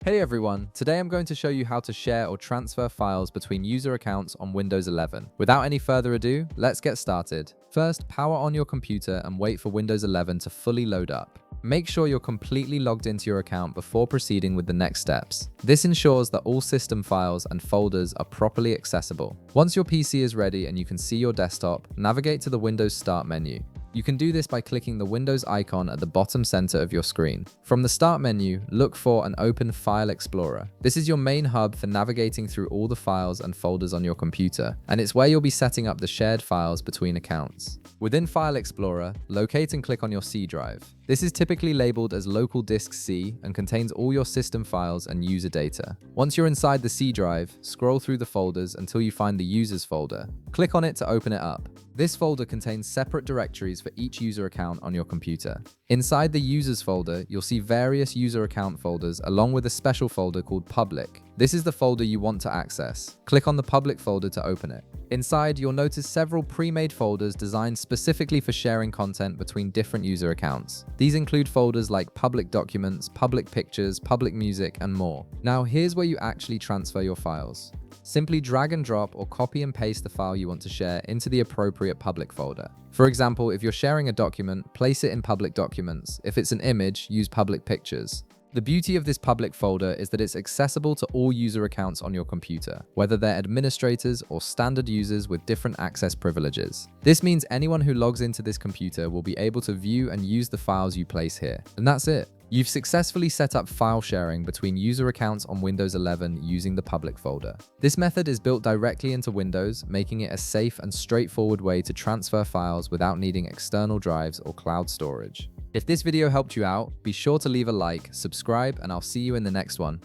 Hey everyone, today I'm going to show you how to share or transfer files between user accounts on Windows 11. Without any further ado, let's get started. First, power on your computer and wait for Windows 11 to fully load up. Make sure you're completely logged into your account before proceeding with the next steps. This ensures that all system files and folders are properly accessible. Once your PC is ready and you can see your desktop, navigate to the Windows Start menu. You can do this by clicking the Windows icon at the bottom center of your screen. From the Start menu, look for and open File Explorer. This is your main hub for navigating through all the files and folders on your computer, and it's where you'll be setting up the shared files between accounts. Within File Explorer, locate and click on your C drive. This is typically labeled as Local Disk C and contains all your system files and user data. Once you're inside the C drive, scroll through the folders until you find the Users folder. Click on it to open it up. This folder contains separate directories for each user account on your computer. Inside the Users folder, you'll see various user account folders along with a special folder called Public. This is the folder you want to access. Click on the Public folder to open it. Inside, you'll notice several pre-made folders designed specifically for sharing content between different user accounts. These include folders like Public Documents, Public Pictures, Public Music, and more. Now, here's where you actually transfer your files. Simply drag and drop or copy and paste the file you want to share into the appropriate public folder. For example, if you're sharing a document, place it in Public Documents. If it's an image, use Public Pictures. The beauty of this public folder is that it's accessible to all user accounts on your computer, whether they're administrators or standard users with different access privileges. This means anyone who logs into this computer will be able to view and use the files you place here. And that's it. You've successfully set up file sharing between user accounts on Windows 11 using the public folder. This method is built directly into Windows, making it a safe and straightforward way to transfer files without needing external drives or cloud storage. If this video helped you out, be sure to leave a like, subscribe, and I'll see you in the next one.